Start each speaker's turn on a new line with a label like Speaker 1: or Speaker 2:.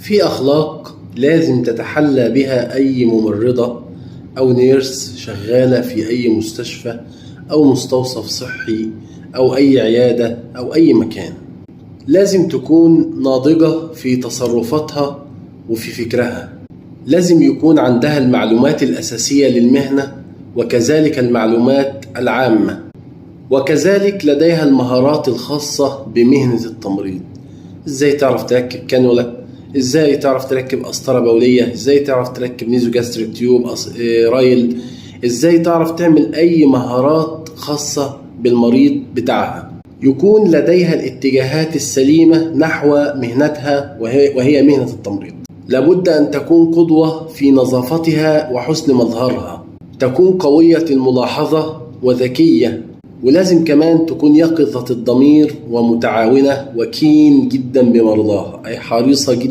Speaker 1: في أخلاق لازم تتحلى بها أي ممرضة أو نيرس شغالة في أي مستشفى أو مستوصف صحي أو أي عيادة أو أي مكان. لازم تكون ناضجة في تصرفاتها وفي فكرها. لازم يكون عندها المعلومات الأساسية للمهنة وكذلك المعلومات العامة، وكذلك لديها المهارات الخاصة بمهنة التمريض. ازاي تعرف تركب كانولا، ازاي تعرف تركب قسطرة بولية، ازاي تعرف تركب نيزوجاستريك تيوب، رايل، ازاي تعرف تعمل اي مهارات خاصة بالمريض بتاعها. يكون لديها الاتجاهات السليمة نحو مهنتها وهي مهنة التمريض. لابد أن تكون قدوة في نظافتها وحسن مظهرها، تكون قوية الملاحظة وذكية، ولازم كمان تكون يقظة الضمير ومتعاونة وكين جدا بمرضاها، أي حريصة جدا